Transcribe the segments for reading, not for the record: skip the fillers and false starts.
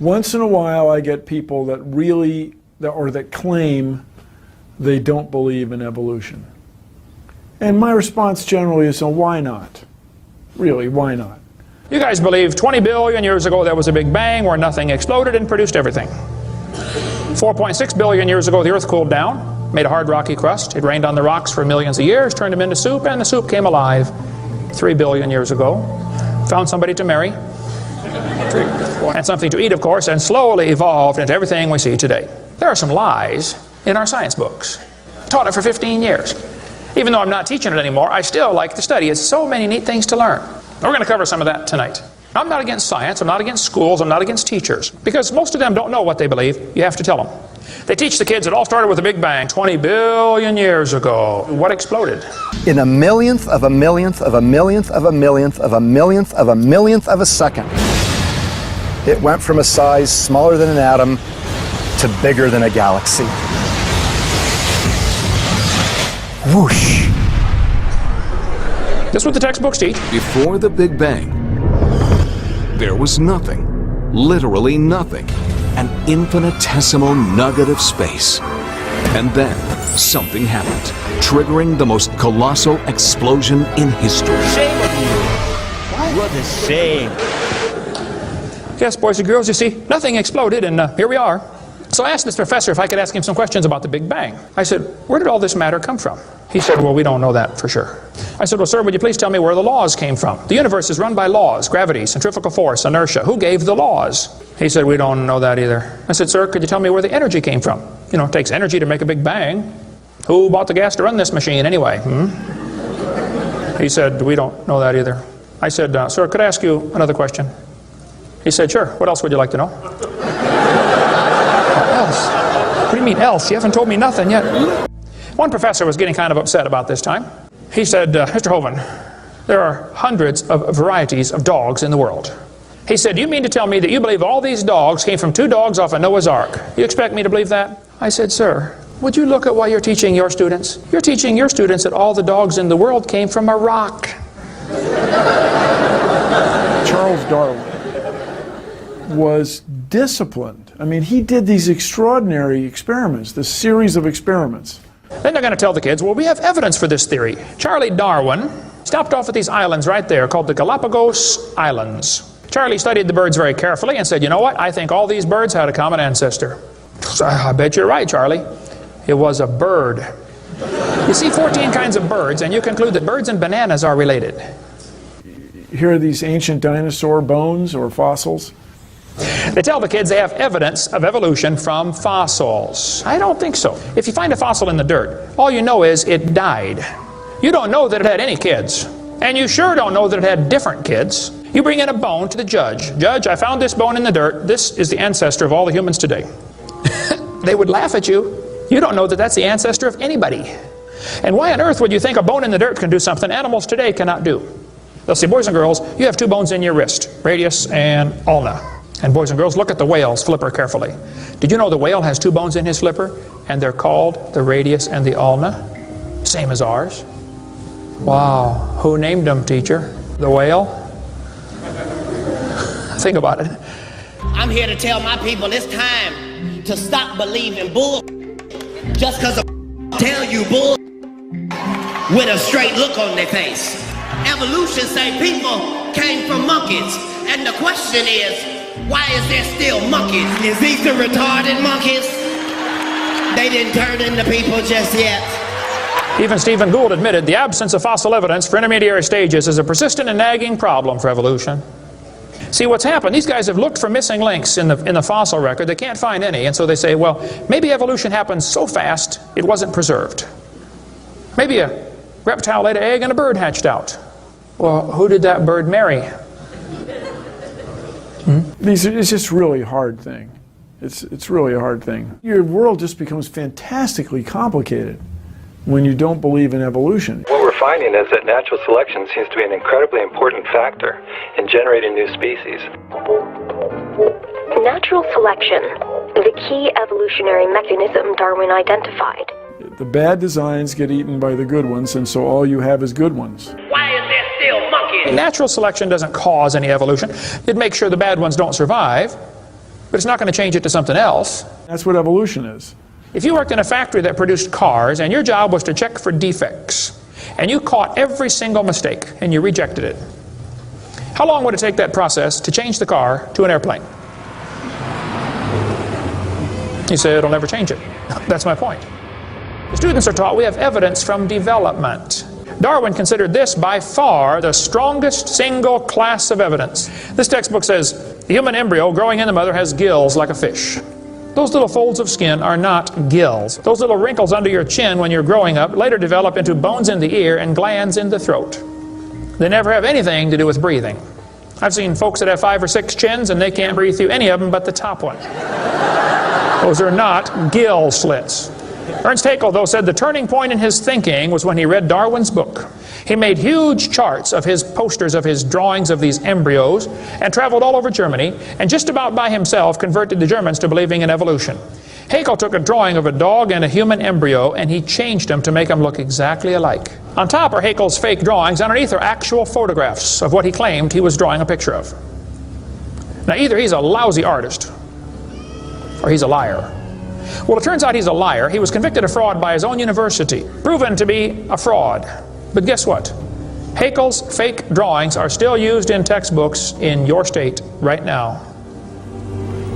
Once in a while I get people that really, or that claim they don't believe in evolution. And my response generally is, well, why not? Really, why not? You guys believe 20 billion years ago there was a big bang where nothing exploded and produced everything. 4.6 billion years ago the earth cooled down, made a hard rocky crust. It rained on the rocks for millions of years, turned them into soup, and the soup came alive 3 billion years ago. Found somebody to marry, and something to eat, of course, and slowly evolved into everything we see today. There are some lies in our science books. I taught it for 15 years. Even though I'm not teaching it anymore, I still like to study. It's so many neat things to learn. We're going to cover some of that tonight. I'm not against science, I'm not against schools, I'm not against teachers, because most of them don't know what they believe. You have to tell them. They teach the kids it all started with a big bang 20 billion years ago. What exploded? In a millionth of a millionth of a millionth of a millionth of a millionth of a millionth of a second, it went from a size smaller than an atom to bigger than a galaxy. Whoosh! This is what the textbooks teach. Before the Big Bang, there was nothing, literally nothing, an infinitesimal nugget of space. And then something happened, triggering the most colossal explosion in history. Shame on you. What a shame. Yes, boys and girls, you see, nothing exploded, and here we are. So I asked this professor if I could ask him some questions about the Big Bang. I said, where did all this matter come from? He said, well, we don't know that for sure. I said, well, sir, would you please tell me where the laws came from? The universe is run by laws, gravity, centrifugal force, inertia. Who gave the laws? He said, we don't know that either. I said, sir, could you tell me where the energy came from? You know, it takes energy to make a Big Bang. Who bought the gas to run this machine anyway? He said, we don't know that either. I said, sir, could I ask you another question? He said, sure. What else would you like to know? Else? What do you mean else? You haven't told me nothing yet. One professor was getting kind of upset about this time. He said, Mr. Hovind, there are hundreds of varieties of dogs in the world. He said, do you mean to tell me that you believe all these dogs came from 2 dogs off of Noah's Ark? You expect me to believe that? I said, sir, would you look at what you're teaching your students? You're teaching your students that all the dogs in the world came from a rock. Charles Darwin was disciplined. I mean, he did these extraordinary experiments, this series of experiments. Then they're going to tell the kids, well, we have evidence for this theory. Charlie Darwin stopped off at these islands right there called the Galapagos Islands. Charlie studied the birds very carefully and said, you know what, I think all these birds had a common ancestor. I bet you're right, Charlie. It was a bird. You see 14 kinds of birds, and you conclude that birds and bananas are related. Here are these ancient dinosaur bones or fossils. They tell the kids they have evidence of evolution from fossils. I don't think so. If you find a fossil in the dirt, all you know is it died. You don't know that it had any kids. And you sure don't know that it had different kids. You bring in a bone to the judge. Judge, I found this bone in the dirt. This is the ancestor of all the humans today. They would laugh at you. You don't know that that's the ancestor of anybody. And why on earth would you think a bone in the dirt can do something animals today cannot do? They'll say, boys and girls, you have 2 bones in your wrist, radius and ulna. And boys and girls, look at the whale's flipper carefully. Did you know the whale has 2 bones in his flipper? And they're called the radius and the ulna? Same as ours. Wow. Who named them, teacher? The whale? Think about it. I'm here to tell my people it's time to stop believing bull just because I tell you bull with a straight look on their face. Evolution say people came from monkeys. And the question is, why is there still monkeys? Is these the retarded monkeys? They didn't turn into people just yet. Even Stephen Gould admitted the absence of fossil evidence for intermediary stages is a persistent and nagging problem for evolution. See what's happened, these guys have looked for missing links in the fossil record. They can't find any, and so they say, well, maybe evolution happened so fast it wasn't preserved. Maybe a reptile laid an egg and a bird hatched out. Well, who did that bird marry? It's just really a hard thing. It's really a hard thing. Your world just becomes fantastically complicated when you don't believe in evolution. What we're finding is that natural selection seems to be an incredibly important factor in generating new species. Natural selection, the key evolutionary mechanism Darwin identified. The bad designs get eaten by the good ones, and so all you have is good ones. Why is there still monkeys? Natural selection doesn't cause any evolution. It makes sure the bad ones don't survive. but it's not going to change it to something else. That's what evolution is. If you worked in a factory that produced cars and your job was to check for defects, and you caught every single mistake and you rejected it, how long would it take that process to change the car to an airplane? You say it'll never change it. That's my point. The students are taught we have evidence from development. Darwin considered this by far the strongest single class of evidence. This textbook says the human embryo growing in the mother has gills like a fish. Those little folds of skin are not gills. Those little wrinkles under your chin when you're growing up later develop into bones in the ear and glands in the throat. They never have anything to do with breathing. I've seen folks that have 5 or 6 chins and they can't breathe through any of them but the top one. Those are not gill slits. Ernst Haeckel, though, said the turning point in his thinking was when he read Darwin's book. He made huge charts of his posters of his drawings of these embryos and traveled all over Germany and just about by himself converted the Germans to believing in evolution. Haeckel took a drawing of a dog and a human embryo and he changed them to make them look exactly alike. On top are Haeckel's fake drawings. Underneath are actual photographs of what he claimed he was drawing a picture of. Now either he's a lousy artist or he's a liar. Well, it turns out he's a liar. He was convicted of fraud by his own university, proven to be a fraud. But guess what? Haeckel's fake drawings are still used in textbooks in your state right now.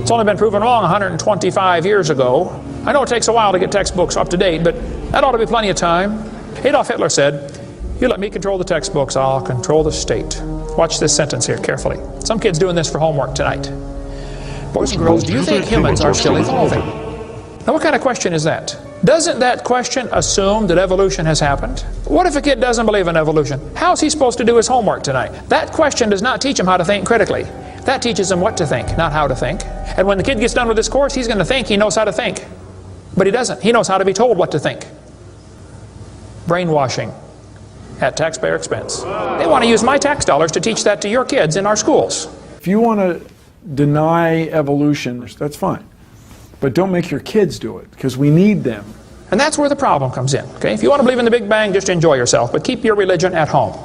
It's only been proven wrong 125 years ago. I know it takes a while to get textbooks up to date, but that ought to be plenty of time. Adolf Hitler said, "You let me control the textbooks, I'll control the state." Watch this sentence here carefully. Some kid's doing this for homework tonight. Boys and girls, do you think humans are still evolving? Now what kind of question is that? Doesn't that question assume that evolution has happened? What if a kid doesn't believe in evolution? How's he supposed to do his homework tonight? That question does not teach him how to think critically. That teaches him what to think, not how to think. And when the kid gets done with this course, he's going to think he knows how to think. But he doesn't. He knows how to be told what to think. Brainwashing at taxpayer expense. They want to use my tax dollars to teach that to your kids in our schools. If you want to deny evolution, that's fine. But don't make your kids do it, because we need them. And that's where the problem comes in. Okay? If you want to believe in the Big Bang, just enjoy yourself, but keep your religion at home.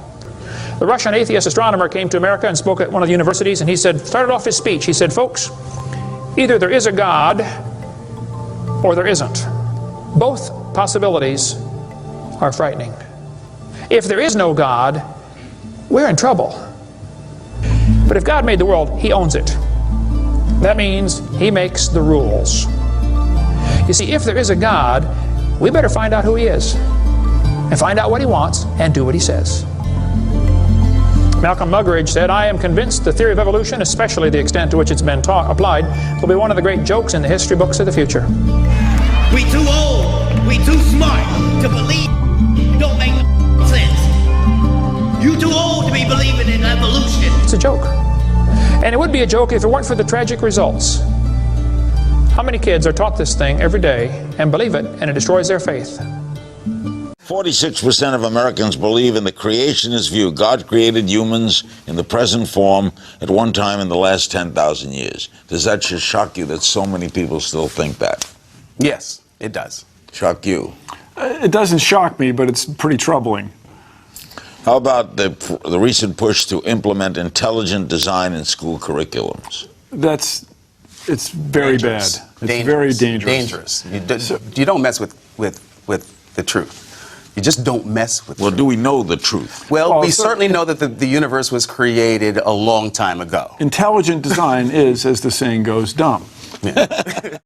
The Russian atheist astronomer came to America and spoke at one of the universities, and he started off his speech, he said, "Folks, either there is a God or there isn't. Both possibilities are frightening. If there is no God, we're in trouble. But if God made the world, He owns it. That means He makes the rules. You see, if there is a God, we better find out who He is and find out what He wants and do what He says." Malcolm Muggeridge said, "I am convinced the theory of evolution, especially the extent to which it's been applied, will be one of the great jokes in the history books of the future." We too old, we too smart to believe. Don't make no sense. You too old to be believing in evolution. It's a joke. And it would be a joke if it weren't for the tragic results. How many kids are taught this thing every day and believe it, and it destroys their faith? 46% of Americans believe in the creationist view. God created humans in the present form at one time in the last 10,000 years. Does that just shock you that so many people still think that? Yes, it does. Shock you? It doesn't shock me, but it's pretty troubling. How about the recent push to implement intelligent design in school curriculums? It's very Dangerous. bad. It's very dangerous. You don't mess with the truth. You just don't mess with Well, do we know the truth? Well, we certainly know that the universe was created a long time ago. Intelligent design is, as the saying goes, dumb. Yeah.